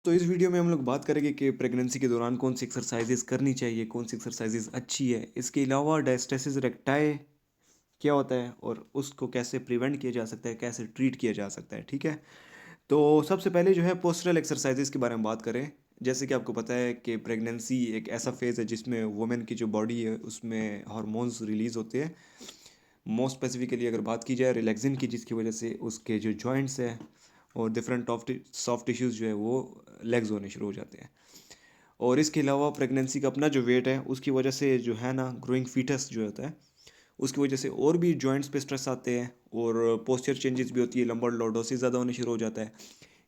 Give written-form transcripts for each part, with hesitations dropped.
तो इस वीडियो में हम लोग बात करेंगे कि प्रेगनेंसी के दौरान कौन सी एक्सरसाइजेज करनी चाहिए, कौन सी एक्सरसाइजेज अच्छी है। इसके अलावा डायस्टेसिस रेक्टाई क्या होता है और उसको कैसे प्रिवेंट किया जा सकता है, कैसे ट्रीट किया जा सकता है। ठीक है, तो सबसे पहले जो है पोस्टरल एक्सरसाइजेज के बारे में बात करें। जैसे कि आपको पता है कि प्रेगनेंसी एक ऐसा फेज़ है जिसमें वुमेन की जो बॉडी है उसमें हार्मोन्स रिलीज होते हैं। मोस्ट स्पेसिफिकली अगर बात की जाए रिलैक्सिन की, जिसकी वजह से उसके जो जॉइंट्स है और डिफरेंट सॉफ्ट टिश्यूज़ जो है वो लेग्स होने शुरू हो जाते हैं। और इसके अलावा प्रेगनेंसी का अपना जो वेट है उसकी वजह से जो है ना, ग्रोइंग फीटस जो होता है उसकी वजह से और भी जॉइंट्स पे स्ट्रेस आते हैं और पोस्चर चेंजेस भी होती है, लंबर लॉर्डोसिस ज़्यादा होने शुरू हो जाता है।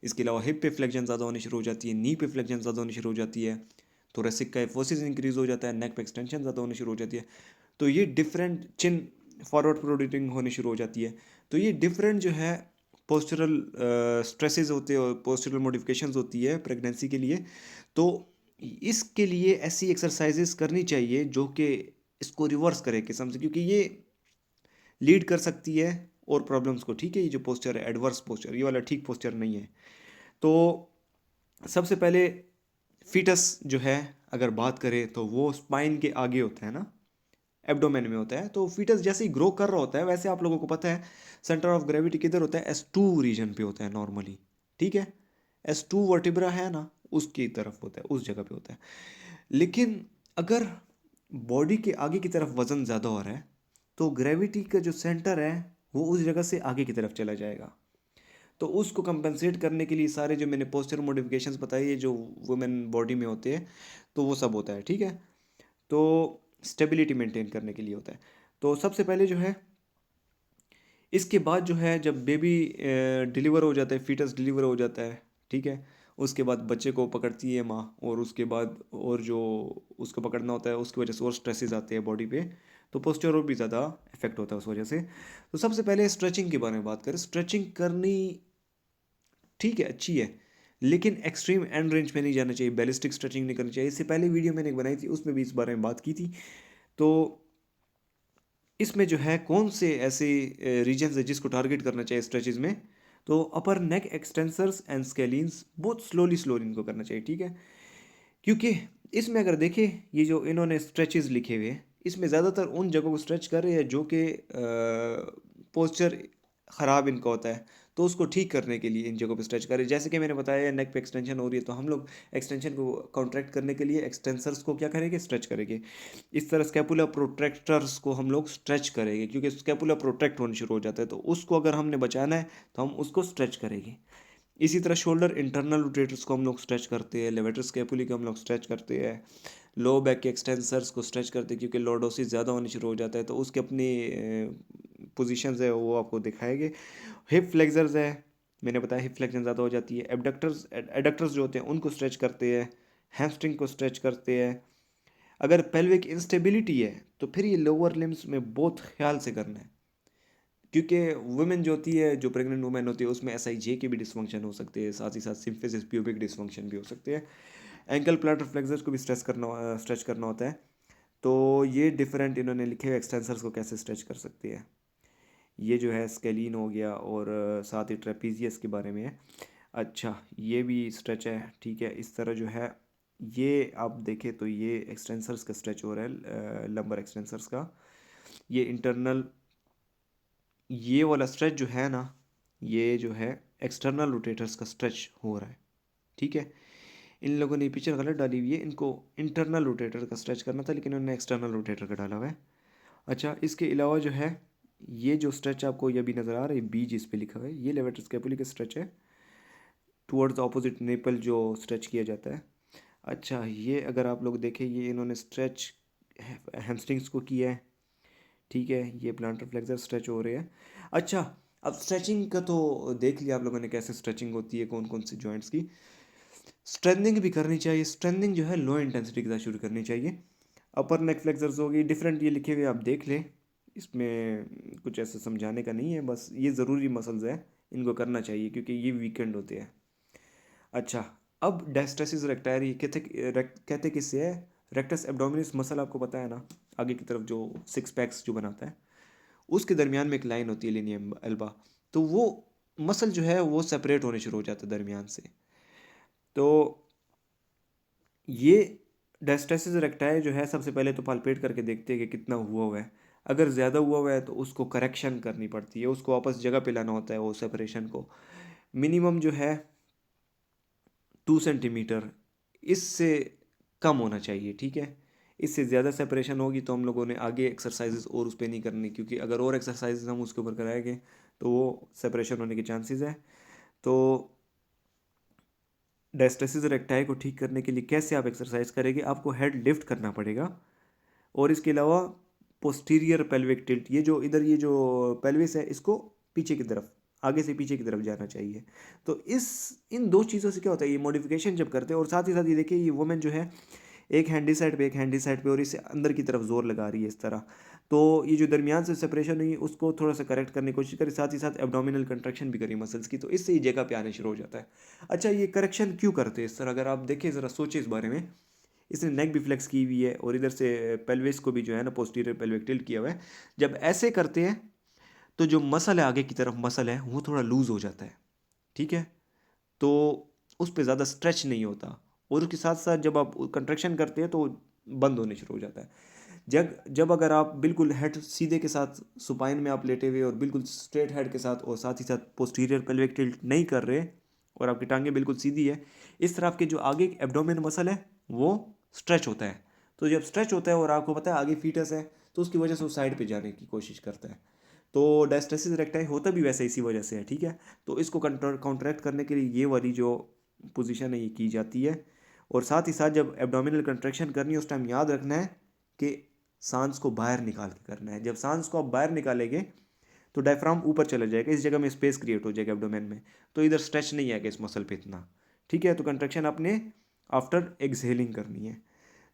इसके अलावा हिप पे फ्लेक्शन ज़्यादा होनी शुरू हो जाती है, नी पे फ्लेक्शन ज़्यादा होनी शुरू हो जाती है, थोरेसिक काइफोसिस इंक्रीज हो जाता है, नेक पे एक्सटेंशन ज़्यादा होनी शुरू हो जाती है। तो ये डिफरेंट चिन फॉरवर्ड प्रोड्यूटिंग होनी शुरू हो जाती है। तो ये डिफरेंट जो है पोस्चरल स्ट्रेसेस होते हैं और पोस्चरल मॉडिफिकेशंस होती है प्रेगनेंसी के लिए। तो इसके लिए ऐसी एक्सरसाइजेस करनी चाहिए जो कि इसको रिवर्स करे किस्म से, क्योंकि ये लीड कर सकती है और प्रॉब्लम्स को। ठीक है, ये जो पोस्चर है एडवर्स पोस्चर, ये वाला ठीक पोस्चर नहीं है। तो सबसे पहले फीटस जो है अगर बात करें तो वो स्पाइन के आगे होता है ना, एब्डोमेन में होता है। तो फीटस जैसे ही ग्रो कर रहा होता है वैसे आप लोगों को पता है सेंटर ऑफ ग्रेविटी किधर होता है, S2 रीजन पे होता है नॉर्मली। ठीक है, S2 वर्टिब्रा है ना, उसकी तरफ होता है, उस जगह पे होता है। लेकिन अगर बॉडी के आगे की तरफ वजन ज़्यादा हो रहा है तो ग्रेविटी का जो सेंटर है वो उस जगह से आगे की तरफ चला जाएगा। तो उसको कंपनसेट करने के लिए सारे जो मैंने पोस्चर मॉडिफिकेशंस बताई है जो वुमेन बॉडी में होते हैं, तो वो सब होता है। ठीक है, तो स्टेबिलिटी मेंटेन करने के लिए होता है। तो सबसे पहले जो है इसके बाद जो है जब बेबी डिलीवर हो जाता है, फीटस डिलीवर हो जाता है, ठीक है, उसके बाद बच्चे को पकड़ती है माँ और उसके बाद और जो उसको पकड़ना होता है उसकी वजह से और स्ट्रेसेस आते हैं बॉडी पे, तो पोस्चर और भी ज़्यादा इफेक्ट होता है उस वजह से। तो सबसे पहले स्ट्रेचिंग के बारे में बात करें। स्ट्रेचिंग करनी ठीक है, अच्छी है, लेकिन एक्सट्रीम एंड रेंज में नहीं जाना चाहिए, बैलिस्टिक स्ट्रेचिंग नहीं करनी चाहिए। इससे पहले वीडियो मैंने एक बनाई थी उसमें भी इस बारे में बात की थी। तो इसमें जो है कौन से ऐसे रीजन्स है जिसको टारगेट करना चाहिए स्ट्रेचेज में, तो अपर नेक एक्सटेंसर्स एंड स्केलिन्स बहुत स्लोली स्लोली इनको करना चाहिए। ठीक है, क्योंकि इसमें अगर देखें ये जो इन्होंने स्ट्रेचेज लिखे हुए हैं इसमें ज़्यादातर उन जगहों को स्ट्रेच कर रहे हैं जो कि पोस्चर ख़राब इनका होता है, तो उसको ठीक करने के लिए इन जगहों पे स्ट्रेच करें। जैसे कि मैंने बताया नेक पे एक्सटेंशन हो रही है तो हम लोग एक्सटेंशन को कॉन्ट्रैक्ट करने के लिए एक्सटेंसर्स को क्या करेंगे, स्ट्रेच करेंगे। इस तरह स्कैपुला प्रोट्रैक्टर्स को हम लोग स्ट्रेच करेंगे, क्योंकि स्कैपुला प्रोट्रैक्ट होने शुरू हो जाता है तो उसको अगर हमने बचाना है तो हम उसको स्ट्रेच करेंगे। इसी तरह शोल्डर इंटरनल रोटेटर्स को हम लोग स्ट्रेच करते हैं, लेवेटर स्कैपुली को हम लोग स्ट्रेच करते हैं, लो बैक के एक्सटेंसर्स को स्ट्रेच करते हैं, क्योंकि लॉर्डोसिस ज़्यादा होनी शुरू हो जाता है तो उसके अपनी पोजीशंस है वो आपको दिखाएंगे। हिप फ्लेक्सर्स है, मैंने बताया हिप फ्लेक्शन ज़्यादा हो जाती है। एबडक्टर्स एडक्टर्स जो होते हैं उनको स्ट्रेच करते हैं, हैमस्ट्रिंग को स्ट्रेच करते हैं। अगर पेल्विक इंस्टेबिलिटी है तो फिर ये लोअर लिम्स में बहुत ख्याल से करना है, क्योंकि वुमेन जो होती है, जो प्रेग्नेंट वुमेन होती है उसमें SIJ के भी डिसफंक्शन हो सकते हैं, साथ ही साथ सिम्फिसिस प्यूबिक डिसफंक्शन भी हो सकते हैं। एंकल प्लांटर फ्लेक्सर्स को भी स्ट्रेच करना होता है। तो ये डिफरेंट इन्होंने लिखे हुए एक्सटेंसर्स को कैसे स्ट्रेच कर सकते हैं। ये जो है स्केलीन हो गया और साथ ही ट्रेपीजियस के बारे में है। अच्छा, ये भी स्ट्रेच है। ठीक है, इस तरह जो है ये आप देखें तो ये एक्सटेंसर्स का स्ट्रेच हो रहा है, लंबर एक्सटेंसर्स का। ये इंटरनल ये वाला स्ट्रेच जो है ना, ये जो है एक्सटर्नल रोटेटर्स का स्ट्रेच हो रहा है। ठीक है, इन लोगों ने पिक्चर गलत डाली हुई है, इनको इंटरनल रोटेटर का स्ट्रेच करना था लेकिन उन्होंने एक्सटर्नल रोटेटर का डाला हुआ है। अच्छा, इसके अलावा जो है ये जो स्ट्रेच आपको ये भी नज़र आ रहा है, बी जिस पे लिखा हुआ है, ये लेवेटर स्कैपुली का स्ट्रेच है, टुवर्ड्स ऑपोजिट नेपल जो स्ट्रेच किया जाता है। अच्छा, ये अगर आप लोग देखें ये इन्होंने स्ट्रेच हैमस्ट्रिंग्स को किया है। ठीक है, ये प्लांटर फ्लेक्सर स्ट्रेच हो रहे हैं। अच्छा, अब स्ट्रेचिंग का तो देख लिया आप लोगों ने कैसे स्ट्रेचिंग होती है, कौन कौन सी जॉइंट्स की। स्ट्रेंथनिंग भी करनी चाहिए। स्ट्रेंथनिंग जो है लो इंटेंसिटी के साथ शुरू करनी चाहिए। अपर नेक फ्लेक्सर्स होगी, डिफरेंट ये लिखे हुए आप देख लें, इसमें कुछ ऐसे समझाने का नहीं है, बस ये ज़रूरी मसल्स हैं, इनको करना चाहिए क्योंकि ये वीकेंड होते हैं। अच्छा, अब डायस्टेसिस रेक्टारी कहते किससे है, रेक्टस एब्डोमिनिस मसल आपको पता है ना, आगे की तरफ जो सिक्स पैक्स जो बनाता है उसके दरमियान में एक लाइन होती है लिनियम एल्बा, तो वो मसल जो है वो सेपरेट होने शुरू हो जाता है दरमियान से। तो ये डायस्टेसिस रेक्टाई जो है सबसे पहले तो पाल्पेट करके देखते हैं कि कितना हुआ है। अगर ज़्यादा हुआ है तो उसको करेक्शन करनी पड़ती है, उसको वापस जगह पे लाना होता है वो सेपरेशन को। मिनिमम जो है 2 सेंटीमीटर, इससे कम होना चाहिए, ठीक है। इससे ज़्यादा सेपरेशन होगी तो हम लोगों ने आगे एक्सरसाइजेज और उस पर नहीं करनी, क्योंकि अगर और एक्सरसाइजेज हम उसके ऊपर कराएंगे तो वो सेपरेशन होने के चांसेस है। तो डायस्टेसिस रेक्टाई को ठीक करने के लिए कैसे आप एक्सरसाइज करेंगे, आपको हेड लिफ्ट करना पड़ेगा। और इसके अलावा पोस्टीरियर पेल्विक टिल्ट, ये जो पेल्विस है इसको पीछे की तरफ, आगे से पीछे की तरफ जाना चाहिए। तो इस इन दो चीज़ों से क्या होता है, ये मॉडिफिकेशन जब करते हैं, और साथ ही साथ ये देखिए ये वुमेन जो है एक हैंडी साइड पे एक हैंडी साइड पे और इसे अंदर की तरफ जोर लगा रही है इस तरह। तो ये जो दरमियान से सेपरेशन हुई उसको थोड़ा सा करेक्ट करने की कोशिश करी, साथ ही साथ एब्डोमिनल कंट्रैक्शन भी करी मसल्स की, तो इससे ये जगह पे आने शुरू हो जाता है। अच्छा, ये करेक्शन क्यों करते हैं इस तरह, अगर आप देखें ज़रा सोचें इस बारे में। इसने नेक भी फ्लेक्स की हुई है और इधर से पेल्विस को भी जो है ना पोस्टीरियर पेल्विक टिल्ट किया हुआ है। जब ऐसे करते हैं तो जो मसल है आगे की तरफ मसल है वो थोड़ा लूज हो जाता है, ठीक है। तो उस पर ज़्यादा स्ट्रेच नहीं होता, और उसके साथ साथ जब आप कंट्रैक्शन करते हैं तो बंद होने शुरू हो जाता है। जब जब अगर आप बिल्कुल हेड सीधे के साथ सुपाइन में आप लेटे हुए और बिल्कुल स्ट्रेट हेड के साथ और साथ ही साथ पोस्टीरियर पेल्विक टिल्ट नहीं कर रहे और आपकी टांगे बिल्कुल सीधी है, इस तरह आपके जो आगे एब्डोमेन मसल है वो स्ट्रेच होता है। तो जब स्ट्रेच होता है और आपको पता है आगे फीटस है, तो उसकी वजह से वो साइड पे जाने की कोशिश करता है। तो डायस्टेसिस रेक्टाई होता भी वैसे इसी वजह से है, ठीक है। तो इसको काउंटरैक्ट करने के लिए ये वाली जो पोजीशन है ये की जाती है। और साथ ही साथ जब एब्डोमिनल कंट्रैक्शन करनी है उस टाइम याद रखना है कि सांस को बाहर निकाल के करना है। जब सांस को आप बाहर निकालेंगे तो डायफ्राम ऊपर चला जाएगा, इस जगह में स्पेस क्रिएट हो जाएगा एब्डोमेन में, तो इधर स्ट्रेच नहीं आएगा इस मसल पे इतना, ठीक है। तो कंट्रैक्शन आपने आफ्टर एक्सहेलिंग करनी है।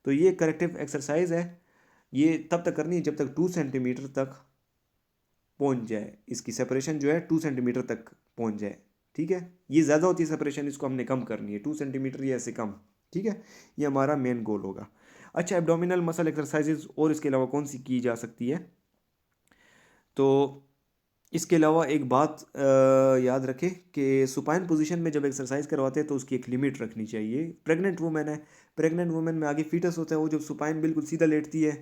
तो ये करेक्टिव एक्सरसाइज है, ये तब तक करनी है जब तक 2 सेंटीमीटर तक पहुंच जाए, इसकी सेपरेशन जो है 2 सेंटीमीटर तक पहुंच जाए, ठीक है। ये ज़्यादा होती है सेपरेशन, इसको हमने कम करनी है 2 सेंटीमीटर या ऐसे कम, ठीक है। ये हमारा मेन गोल होगा। अच्छा, एब्डोमिनल मसल एक्सरसाइजेज और इसके अलावा कौन सी की जा सकती है, तो इसके अलावा एक बात याद रखें कि सुपाइन पोजीशन में जब एक्सरसाइज करवाते हैं तो उसकी एक लिमिट रखनी चाहिए। प्रेग्नेंट वुमेन है, प्रेग्नेंट वुमेन में आगे फीटस होता है, वो जब सुपाइन बिल्कुल सीधा लेटती है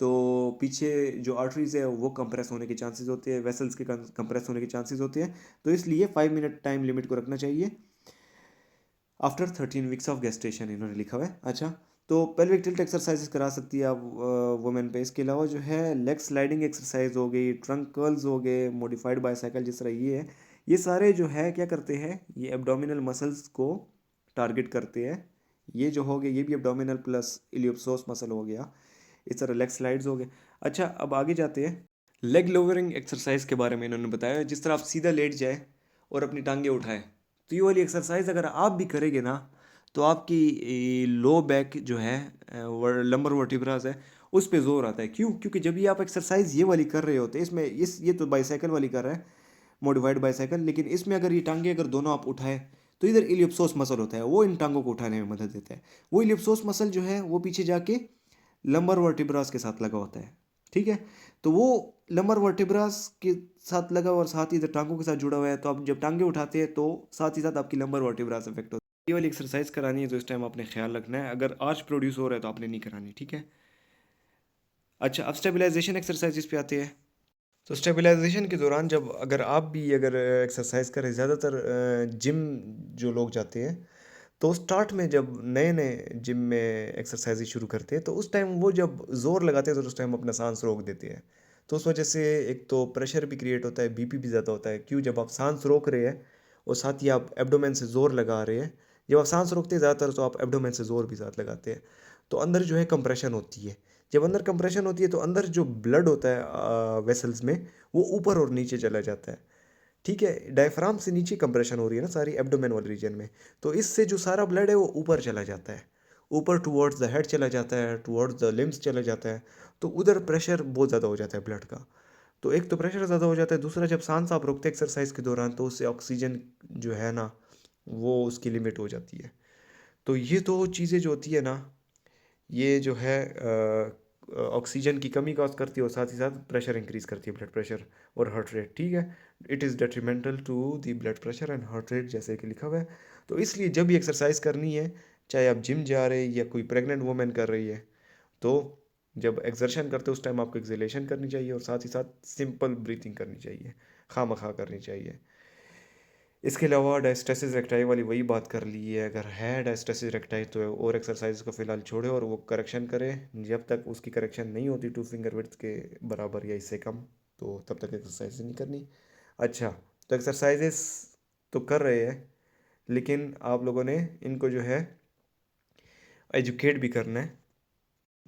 तो पीछे जो आर्टरीज है वो कंप्रेस होने के चांसेस होते हैं, वेसल्स के कंप्रेस होने के चांसेस होते हैं। तो इसलिए 5 मिनट टाइम लिमिट को रखना चाहिए आफ्टर 13 वीक्स ऑफ गेस्टेशन, इन्होंने लिखा हुआ है। अच्छा, तो पेल्विक टिल्ट एक्सरसाइजेस करा सकती है आप वुमेन पे। इसके अलावा जो है लेग स्लाइडिंग एक्सरसाइज हो गई, ट्रंक कर्ल्स हो गए, मॉडिफाइड बाइसाइकिल जिस तरह ये है, ये सारे जो है क्या करते हैं, ये एब्डोमिनल मसल्स को टारगेट करते हैं। ये जो हो गए ये भी एब्डोमिनल प्लस इलियोप्सोस मसल हो गया, इस तरह लेग स्लाइड्स हो गए। अच्छा, अब आगे जाते हैं लेग लोअरिंग एक्सरसाइज के बारे में। इन्होंने बताया जिस तरह आप सीधा लेट जाए और अपनी टांगे उठाए, तो ये वाली एक्सरसाइज अगर आप भी करेंगे ना तो आपकी लो बैक जो है लंबर वर्टिब्रास है उस पे जोर आता है। क्यों? क्योंकि जब ये आप एक्सरसाइज ये वाली कर रहे होते हैं, इसमें इस ये तो बाईसाइकिल वाली कर रहा है, मॉडिफाइड बाईसाइकिल, लेकिन इसमें अगर ये टांगे अगर दोनों आप उठाए तो इधर इलिप्सोस मसल होता है, वो इन टांगों को उठाने में मदद देता है। वो इलिप्सोस मसल जो है वो पीछे जाके लंबर वर्टिब्रास के साथ लगा होता है, ठीक है। तो वो लंबर वर्टिब्रास के साथ लगा और साथ ही इधर टांगों के साथ जुड़ा हुआ है, तो आप जब टांगे उठाते हैं तो साथ ही साथ आपकी लंबर वर्टिब्रास अफेक्ट होती है। ये वाली एक्सरसाइज करानी है तो इस टाइम आपने ख्याल रखना है, अगर आर्च प्रोड्यूस हो रहा है तो आपने नहीं करानी, ठीक है। अच्छा, अब स्टेबलाइजेशन एक्सरसाइजेस पे आते हैं। तो स्टेबलाइजेशन के दौरान जब अगर आप भी अगर एक्सरसाइज करें, ज़्यादातर जिम जो लोग जाते हैं तो स्टार्ट में जब नए नए जिम में एक्सरसाइज शुरू करते हैं तो उस टाइम वो जब जोर लगाते हैं तो उस टाइम अपना सांस रोक देते हैं। तो उस वजह से एक तो प्रेशर भी क्रिएट होता है, बीपी भी ज़्यादा होता है। क्यों? जब आप सांस रोक रहे हैं और साथ ही आप एब्डोमेन से जोर लगा रहे हैं, जब आप सांस रोकते हैं ज़्यादातर तो आप एब्डोमेन से जोर भी साथ लगाते हैं, तो अंदर जो है कंप्रेशन होती है। जब अंदर कंप्रेशन होती है तो अंदर जो ब्लड होता है वेसल्स में वो ऊपर और नीचे चला जाता है, ठीक है। डायफ्राम से नीचे कंप्रेशन हो रही है ना सारी एब्डोमेन वाले रीजन में, तो इससे जो सारा ब्लड है वो ऊपर चला जाता है, ऊपर टुवर्ड्स द हेड चला जाता है, टुवर्ड्स द लिम्स चला जाता है। तो उधर प्रेशर बहुत ज़्यादा हो जाता है ब्लड का। तो एक तो प्रेशर ज़्यादा हो जाता है, दूसरा जब सांस आप रोकते हैं एक्सरसाइज के दौरान तो उससे ऑक्सीजन जो है ना वो उसकी लिमिट हो जाती है। तो ये दो चीज़ें जो होती है ना, ये जो है ऑक्सीजन की कमी कॉज करती है और साथ ही साथ प्रेशर इंक्रीज करती है, ब्लड प्रेशर और हार्ट रेट, ठीक है। It is detrimental to the blood pressure and heart rate, जैसे कि लिखा हुआ है। तो इसलिए जब भी एक्सरसाइज करनी है, चाहे आप जिम जा रहे हैं या कोई प्रेग्नेंट वुमेन कर रही है, तो जब एक्सर्शन करते हो उस टाइम आपको एक्सलेशन करनी चाहिए और साथ ही साथ सिंपल ब्रीथिंग करनी चाहिए, खामखा करनी चाहिए। इसके अलावा डायस्टेसिस रेक्टाई वाली वही बात कर ली है, अगर है डायस्टेसिस रेक्टाई तो और एक्सरसाइज को फिलहाल छोड़े और वो करेक्शन करे। जब तक उसकी करेक्शन नहीं होती 2 फिंगर विड्थ के बराबर या इससे कम, तो तब तक एक्सरसाइज नहीं करनी। अच्छा, तो एक्सरसाइजेस तो कर रहे हैं, लेकिन आप लोगों ने इनको जो है एजुकेट भी करना है।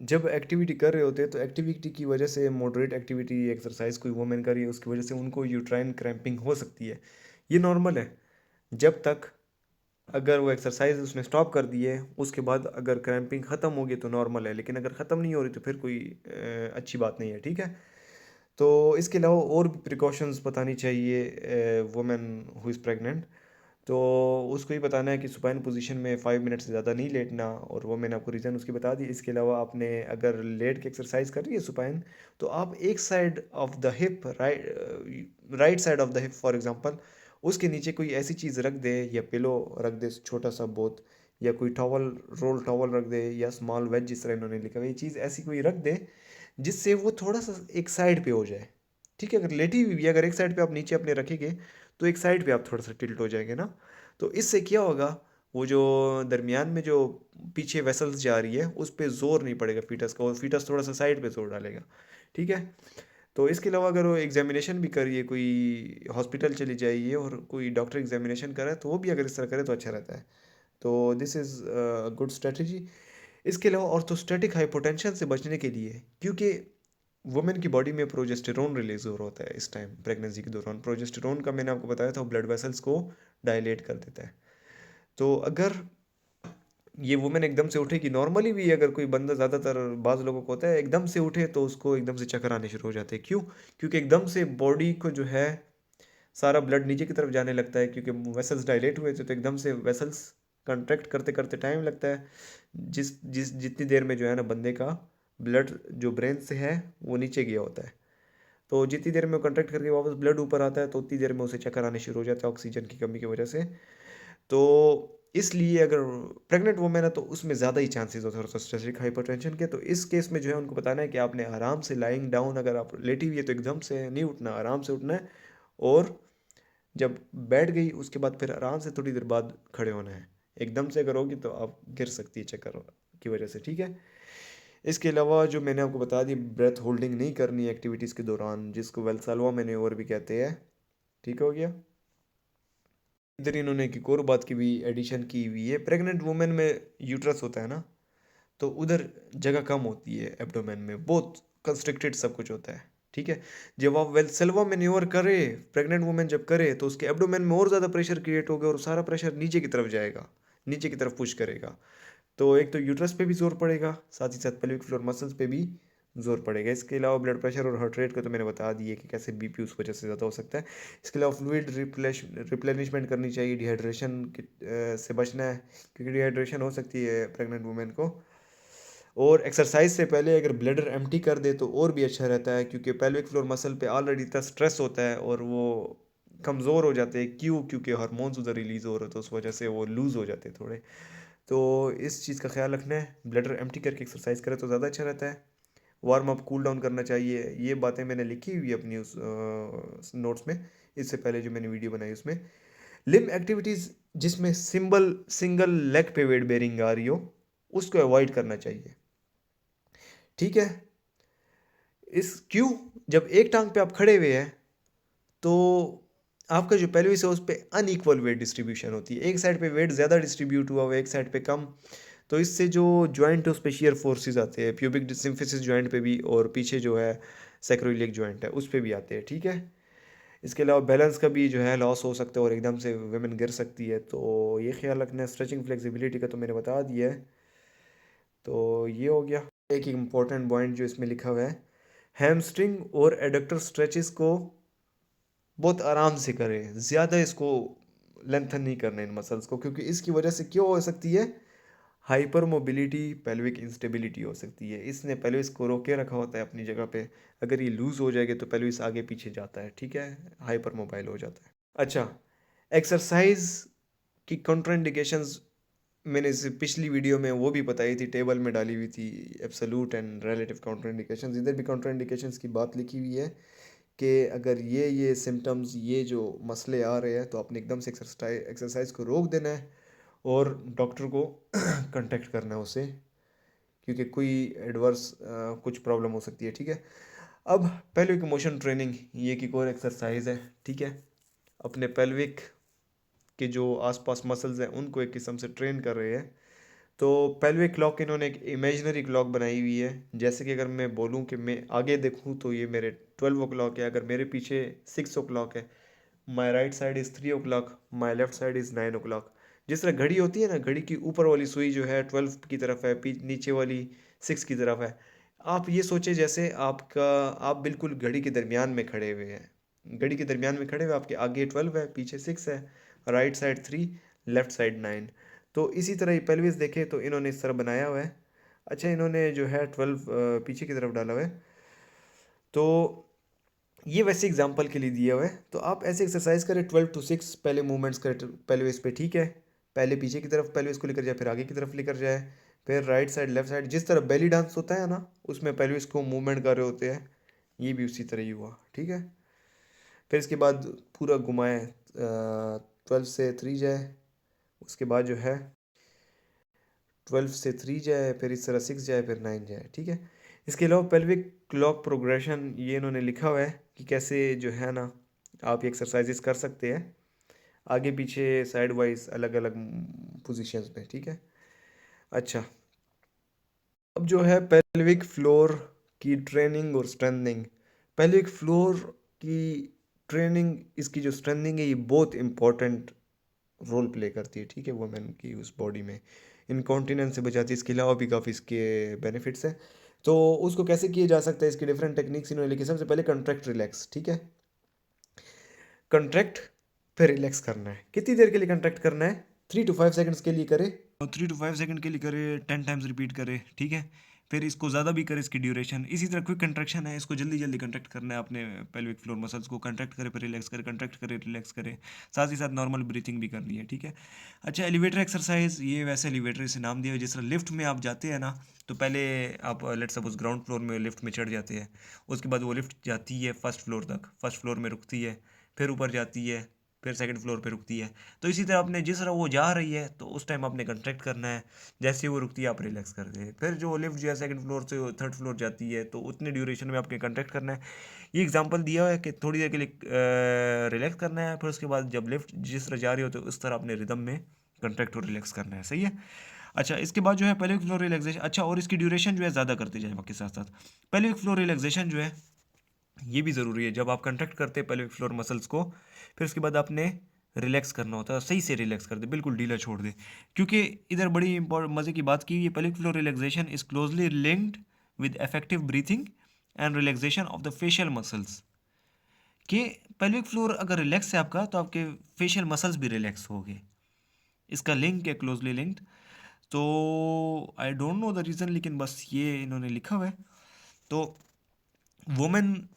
जब एक्टिविटी कर रहे होते हैं तो एक्टिविटी की वजह से, मॉडरेट एक्टिविटी एक्सरसाइज कोई वुमेन कर रही है उसकी वजह से उनको यूट्राइन क्रैम्पिंग हो सकती है, ये नॉर्मल है। जब तक, अगर वो एक्सरसाइज उसने स्टॉप कर दी है उसके बाद अगर क्रैम्पिंग ख़त्म हो गई तो नॉर्मल है, लेकिन अगर ख़त्म नहीं हो रही तो फिर कोई अच्छी बात नहीं है, ठीक है। तो इसके अलावा और भी प्रिकॉशंस बतानी चाहिए वुमेन हु इज़ प्रेग्नेंट। तो उसको ही बताना है कि सुपाइन पोजीशन में 5 मिनट से ज़्यादा नहीं लेटना, और वो मैंने आपको रीज़न उसकी बता दी। इसके अलावा आपने अगर लेट के एक्सरसाइज कर रही है सुपाइन, तो आप एक side of the hip, right side of the hip for example, उसके नीचे कोई ऐसी चीज़ रख दे, या पिलो रख दे छोटा सा बहुत, या कोई टॉवल, रोल टॉवल रख दे, या स्मॉल वेज जिस तरह इन्होंने लिखा हुआ, ये चीज़ ऐसी कोई रख दे जिससे वो थोड़ा सा एक साइड पे हो जाए, ठीक है। अगर लेटी हुई भी, अगर एक साइड पे आप नीचे अपने रखेंगे तो एक साइड पे आप थोड़ा सा टिल्ट हो जाएंगे ना, तो इससे क्या होगा, वो जो दरमियान में जो पीछे वेसल्स जा रही है उस पर जोर नहीं पड़ेगा फीटस का, और फीटस थोड़ा सा साइड पे जोर डालेगा, ठीक है। तो इसके अलावा अगर वो एग्जामिनेशन भी करिए, कोई हॉस्पिटल चली जाइए और कोई डॉक्टर एग्जामिनेशन करे तो वो भी अगर इस तरह करे तो अच्छा रहता है। तो दिस इज़ गुड स्ट्रेटजी। इसके अलावा ऑर्थोस्टैटिक हाइपोटेंशन से बचने के लिए, क्योंकि वुमेन की बॉडी में प्रोजेस्टेरोन रिलीज हो रहा होता है इस टाइम प्रेगनेंसी के दौरान, प्रोजेस्टेरोन का मैंने आपको बताया था ब्लड वेसल्स को डायलेट कर देता है। तो अगर ये वुमेन एकदम से उठेगी, नॉर्मली भी अगर कोई बंदा, ज़्यादातर बाज़ लोगों को होता है एकदम से उठे तो उसको एकदम से चक्कर आने शुरू हो जाते हैं, क्यों? क्योंकि एकदम से बॉडी को जो है सारा ब्लड नीचे की तरफ जाने लगता है, क्योंकि वेसल्स डायलेट हुए थे, तो एकदम से वेसल्स कंट्रैक्ट करते करते टाइम लगता है। जिस जिस जितनी देर में जो है ना बंदे का ब्लड जो ब्रेन से है वो नीचे गया होता है, तो जितनी देर में वो कंट्रैक्ट करके वापस ब्लड ऊपर आता है तो उतनी देर में उसे चक्कर आने शुरू हो जाता है ऑक्सीजन की कमी की वजह से। तो इसलिए अगर प्रेग्नेंट वुमेन है तो उसमें ज़्यादा ही चांसेस होते हैं ऑर्थोस्टैटिक हाइपरटेंशन के। तो इस केस में जो है उनको बताना है कि आपने आराम से लाइंग डाउन, अगर आप लेटी हुई है तो एकदम से नहीं उठना, आराम से उठना है, और जब बैठ गई उसके बाद फिर आराम से थोड़ी देर बाद खड़े होना है। एकदम से अगर होगी तो आप गिर सकती है चक्कर की वजह से, ठीक है। इसके अलावा जो मैंने आपको बता दी, ब्रेथ होल्डिंग नहीं करनी एक्टिविटीज़ के दौरान, जिसको वेल्साल्वा मैन्योवर भी कहते हैं, ठीक हो गया। इधर इन्होंने एक और बात की भी एडिशन की हुई है, प्रेग्नेंट वुमेन में यूट्रस होता है ना, तो उधर जगह कम होती है एब्डोमेन में, बहुत कंस्ट्रिक्टेड सब कुछ होता है, ठीक है। जब आप वेल्सेल्वा मैन्योवर करे, प्रेग्नेंट वुमेन जब करे तो उसके एब्डोमेन में और ज़्यादा प्रेशर क्रिएट होगा और सारा प्रेशर नीचे की तरफ जाएगा, नीचे की तरफ पुश करेगा। तो एक तो यूट्रस पे भी जोर पड़ेगा, साथ ही साथ पेल्विक फ्लोर मसल्स पे भी जोर पड़ेगा। इसके अलावा ब्लड प्रेशर और हार्ट रेट का तो मैंने बता दिया कि कैसे बीपी उस वजह से ज़्यादा हो सकता है। इसके अलावा फ्लूइड रिप्लेनिशमेंट करनी चाहिए, डिहाइड्रेशन से बचना है, क्योंकि डिहाइड्रेशन हो सकती है प्रेग्नेंट वुमेन को। और एक्सरसाइज से पहले अगर ब्लैडर एम्प्टी कर दे तो और भी अच्छा रहता है, क्योंकि पेल्विक फ्लोर मसल पे ऑलरेडी इतना स्ट्रेस होता है और वो कमज़ोर हो जाते हैं, क्यों? क्योंकि हार्मोन्स उधर रिलीज़ हो रहे, तो उस वजह से वो लूज़ हो जाते हैं थोड़े। तो इस चीज़ का ख्याल रखना है, ब्लैडर एम्प्टी करके एक्सरसाइज करें तो ज़्यादा अच्छा रहता है। वार्म अप कूल डाउन करना चाहिए, ये बातें मैंने लिखी हुई है अपनी उस नोट्स में, इससे पहले जो मैंने वीडियो बनाई उसमें। लिम्ब एक्टिविटीज़ जिसमें सिंगल लेग पे वेट बेरिंग आ रही हो उसको अवॉइड करना चाहिए, ठीक है। इस क्यों? जब एक टांग पे आप खड़े हुए हैं तो आपका जो पेल्विस है उस पे अनइक्वल वेट डिस्ट्रीब्यूशन होती है, एक साइड पे वेट ज़्यादा डिस्ट्रीब्यूट हुआ हुआ है, एक साइड पे कम। तो इससे जो जॉइंट है उस पे शियर फोर्सेस आते हैं, प्यूबिक सिम्फिसिस जॉइंट पे भी, और पीछे जो है सैक्रोइलियक जॉइंट है उस पे भी आते हैं, ठीक है। इसके अलावा बैलेंस का भी जो है लॉस हो सकता है और एकदम से वुमेन गिर सकती है, तो ये ख्याल रखना है। स्ट्रेचिंग फ्लेक्सिबिलिटी का तो मैंने बता दिया है, तो ये हो गया। एक इम्पॉर्टेंट पॉइंट जो इसमें लिखा हुआ है, हैमस्ट्रिंग और एडक्टर स्ट्रेचेस को बहुत आराम से करें, ज़्यादा इसको लेंथन नहीं करना इन मसल्स को, क्योंकि इसकी वजह से क्यों हो सकती है, हाइपर मोबिलिटी पेल्विक इंस्टेबिलिटी हो सकती है, इसने पेल्विस को रोके रखा होता है अपनी जगह पे, अगर ये लूज हो जाएगा तो पेल्विस आगे पीछे जाता है, ठीक है, हाइपर मोबाइल हो जाता है। अच्छा, एक्सरसाइज की कॉन्ट्राइंडिकेशंस मैंने इस पिछली वीडियो में वो भी बताई थी, टेबल में डाली हुई थी, एब्सोल्यूट एंड रिलेटिव कॉन्ट्राइंडिकेशंस। इधर भी कॉन्ट्राइंडिकेशंस की बात लिखी हुई है कि अगर ये सिम्टम्स, ये जो मसले आ रहे हैं तो आपने एकदम से एक्सरसाइज को रोक देना है और डॉक्टर को कांटेक्ट करना है उसे, क्योंकि कोई एडवर्स कुछ प्रॉब्लम हो सकती है, ठीक है। अब पेल्विक मोशन ट्रेनिंग, ये एक और एक्सरसाइज है, ठीक है। अपने पेल्विक के जो आसपास मसल्स हैं उनको एक किस्म से ट्रेन कर रहे हैं। तो पेल्विक क्लॉक इन्होंने एक इमेजिनरी क्लॉक बनाई हुई है, जैसे कि अगर मैं बोलूँ कि मैं आगे देखूँ तो ये मेरे 12 o'clock है, अगर मेरे पीछे 6 o'clock है, my right side is 3 o'clock, my left side is 9 o'clock। जिस तरह घड़ी होती है ना, घड़ी की ऊपर वाली सुई जो है 12 की तरफ है, नीचे वाली 6 की तरफ है। आप ये सोचे जैसे आप बिल्कुल घड़ी के दरमियान में खड़े हुए हैं, घड़ी के दरमियान में खड़े हुए, आपके आगे 12 है, पीछे 6 है, राइट साइड 3, लेफ्ट साइड 9। तो इसी तरह ये पेल्विस देखे तो इन्होंने इस तरह बनाया हुआ है। अच्छा, इन्होंने जो है 12 पीछे की तरफ डाला हुआ है। तो ये वैसे एग्जांपल के लिए दिया हुआ है, तो आप ऐसे एक्सरसाइज करें 12 to 6, पहले मूवमेंट्स करें पेल्विस पे, ठीक है। पहले पीछे की तरफ पेल्विस को लेकर जाए, फिर आगे की तरफ लेकर जाए, फिर राइट साइड लेफ्ट साइड, जिस तरह बेली डांस होता है ना, उसमें पेल्विस को मूवमेंट कर रहे होते हैं, ये भी उसी तरह ही हुआ, ठीक है। फिर इसके बाद पूरा घुमाए, 12 से 3 जाए, उसके बाद जो है 12 से 3 जाए, फिर इस तरह 6 जाए, फिर 9 जाए, ठीक है। इसके अलावा पेल्विक क्लॉक प्रोग्रेशन ये इन्होंने लिखा हुआ है कि कैसे जो है ना आप ये एक्सरसाइजेस कर सकते हैं, आगे पीछे साइड वाइज अलग अलग पोजीशंस में, ठीक है। अच्छा, अब जो है पेल्विक फ्लोर की ट्रेनिंग और स्ट्रेंथनिंग। पेल्विक फ्लोर की ट्रेनिंग, इसकी जो स्ट्रेंथनिंग है ये बहुत इंपॉर्टेंट रोल प्ले करती है, ठीक है, वुमेन की उस बॉडी में, इनकॉन्टिनेंस से बचाती है, इसके अलावा भी काफ़ी इसके बेनिफिट्स हैं। तो उसको कैसे किया जा सकता है, इसकी डिफरेंट टेक्निक्स इन्होंने लिखी। सबसे पहले कंट्रैक्ट रिलैक्स, ठीक है, कंट्रैक्ट फिर रिलैक्स करना है। कितनी देर के लिए कंट्रैक्ट करना है, 3 to 5 सेकंड्स के लिए करे, और 3 to 5 सेकंड के लिए करे, 10 टाइम्स रिपीट करे, ठीक है। फिर इसको ज़्यादा भी करे, इसकी ड्यूरेशन। इसी तरह क्विक कंट्रैक्शन है, इसको जल्दी जल्दी कंट्रैक्ट करना है अपने पेल्विक फ्लोर मसल्स को, कंट्रैक्ट करे फिर रिलैक्स करे, कंट्रैक्ट करे रिलैक्स करे, साथ ही साथ नॉर्मल ब्रीथिंग भी करनी है, ठीक है। अच्छा, एलिवेटर एक्सरसाइज, ये वैसे एलिवेटर से नाम दिया है, जिस तरह लिफ्ट में आप जाते हैं ना, तो पहले आप लेट सपोज ग्राउंड फ्लोर में लिफ्ट में चढ़ जाते हैं, उसके बाद वो लिफ्ट जाती है फर्स्ट फ्लोर तक, फर्स्ट फ्लोर में रुकती है, फिर ऊपर जाती है, फिर सेकंड फ्लोर पे रुकती है। तो इसी तरह आपने जिस तरह वो जा रही है तो उस टाइम आपने कंट्रैक्ट करना है, जैसे ही वो रुकती है आप रिलैक्स कर दे। फिर जो लिफ्ट जो है सेकंड फ्लोर से थर्ड फ्लोर जाती है तो उतने ड्यूरेशन में आपने कंट्रैक्ट करना है। ये एग्जांपल दिया हुआ है कि थोड़ी देर के लिए रिलैक्स करना है, फिर उसके बाद जब लिफ्ट जिस तरह जा रही हो तो उस तरह अपने रिदम में कंट्रैक्ट और रिलैक्स करना है, सही है। अच्छा, इसके बाद जो है पेल्विक फ्लोर रिलैक्सेशन, अच्छा, और इसकी ड्यूरेशन जो है ज़्यादा करते जाए वक्त के साथ साथ। पेल्विक फ्लोर रिलैक्सेशन जो है ये भी ज़रूरी है, जब आप कंट्रैक्ट करते हैं पेल्विक फ्लोर मसल्स को, फिर उसके बाद आपने रिलैक्स करना होता है, सही से रिलैक्स कर दे, बिल्कुल ढीला छोड़ दे। क्योंकि इधर बड़ी मज़े की बात की, ये pelvic floor relaxation is closely linked with effective breathing and relaxation of the facial muscles. कि पेल्विक फ्लोर अगर रिलैक्स है आपका तो आपके फेशियल मसल्स भी रिलैक्स हो गए, इसका लिंक है क्लोजली लिंक्ड। तो I don't know the reason, लेकिन बस ये इन्होंने लिखा हुआ है। तो वुमेन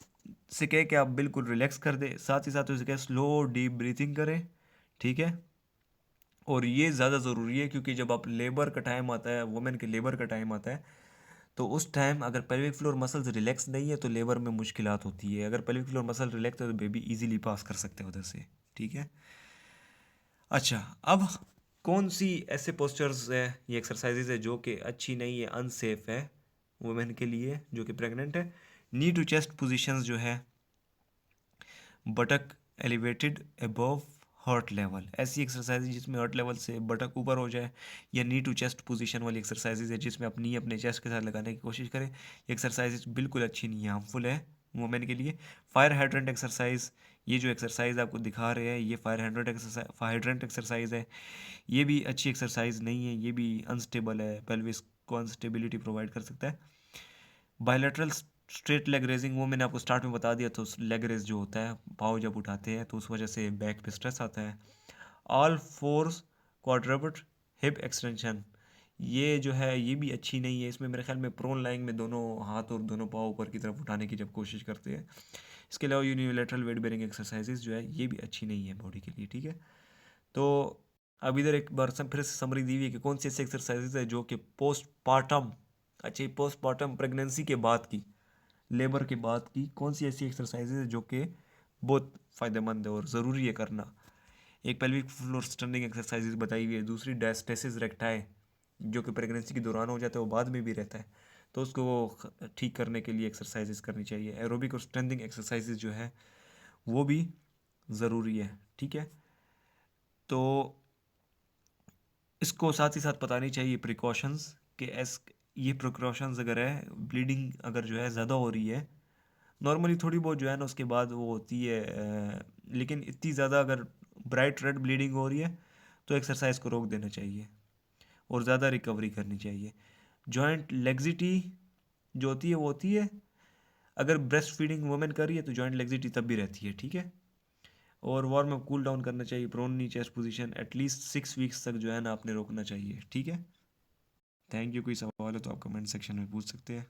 से कहे कि आप बिल्कुल रिलैक्स कर दे, साथ ही साथ उसे कहे स्लो डीप ब्रीथिंग करें, ठीक है। और ये ज़्यादा ज़रूरी है क्योंकि जब आप लेबर का टाइम आता है, वुमेन के लेबर का टाइम आता है, तो उस टाइम अगर पेल्विक फ्लोर मसल्स रिलैक्स नहीं है तो लेबर में मुश्किलात होती है। अगर पेल्विक फ्लोर मसल रिलैक्स है तो बेबी इजीली पास कर सकते हैं उधर से, ठीक है। अच्छा, अब कौन सी ऐसे पोस्चर्स है, ये एक्सरसाइजेज है जो कि अच्छी नहीं है, अनसेफ है वुमेन के लिए जो कि प्रेग्नेंट है। नी टू चेस्ट पोजीशंस जो है, बटक एलिवेटेड अबव हार्ट लेवल, ऐसी एक्सरसाइज जिसमें हार्ट लेवल से बटक ऊपर हो जाए, या नी टू चेस्ट पोजीशन वाली एक्सरसाइजेज है जिसमें आप नी अपने चेस्ट के साथ लगाने की कोशिश करें, ये एक्सरसाइज बिल्कुल अच्छी नहीं है, हार्मफुल है वुमेन के लिए। फायर हाइड्रेंट एक्सरसाइज, ये जो एक्सरसाइज आपको दिखा रहे हैं ये फायर हाइड्रेंट एक्सरसाइज है, ये भी अच्छी एक्सरसाइज नहीं है, ये भी अनस्टेबल है, पेल्विस को अनस्टेबिलिटी प्रोवाइड कर सकता है। बायलैटरल स्ट्रेट लेग रेजिंग, वो मैंने आपको स्टार्ट में बता दिया, तो लेग रेज जो होता है, पाँव जब उठाते हैं तो उस वजह से बैक पे स्ट्रेस आता है। ऑल फोर्स क्वाड्रप्ट हिप एक्सटेंशन, ये जो है ये भी अच्छी नहीं है। इसमें मेरे ख्याल में प्रोन लाइंग में दोनों हाथ और दोनों पाँव ऊपर की तरफ उठाने की जब कोशिश करते हैं। इसके अलावा यूनिलेटरल वेट बेरिंग एक्सरसाइजेज जो है ये भी अच्छी नहीं है बॉडी के लिए, ठीक है। तो अब इधर एक बार फिर से समरी दी हुई है कि कौन सी ऐसी एक्सरसाइजेज है जो कि पोस्टपार्टम, अच्छा पोस्टपार्टम प्रेगनेंसी के बाद की, लेबर के बाद की कौन सी ऐसी एक्सरसाइजेज है जो कि बहुत फ़ायदेमंद है और ज़रूरी है करना। एक पेल्विक फ्लोर स्टर्निंग एक्सरसाइजेज बताई हुई है, दूसरी डायस्टेसिस रेक्टाई जो कि प्रेगनेंसी के दौरान हो जाता है, वो बाद में भी रहता है, तो उसको वो ठीक करने के लिए एक्सरसाइजेज करनी चाहिए। एरोबिक और स्ट्रेंथिंग एक्सरसाइजेज जो है वो भी ज़रूरी है, ठीक है। तो इसको साथ ही साथ बतानी चाहिए प्रिकॉशंस कि एस ये प्रिकॉशंस अगर है, ब्लीडिंग अगर जो है ज़्यादा हो रही है, नॉर्मली थोड़ी बहुत जो है ना उसके बाद वो होती है, लेकिन इतनी ज़्यादा अगर ब्राइट रेड ब्लीडिंग हो रही है तो एक्सरसाइज को रोक देना चाहिए और ज़्यादा रिकवरी करनी चाहिए। जॉइंट लेग्जिटी जो होती है वो होती है, अगर ब्रेस्ट फीडिंग वुमेन कर रही है तो जॉइंट लेग्जिटी तब भी रहती है, ठीक है। और वार्म अप कूल डाउन करना चाहिए, prone knee chest position at least 6 weeks तक जो है ना आपने रोकना चाहिए, ठीक है। Thank you. कोई सवाल है तो आप कमेंट सेक्शन में पूछ सकते हैं।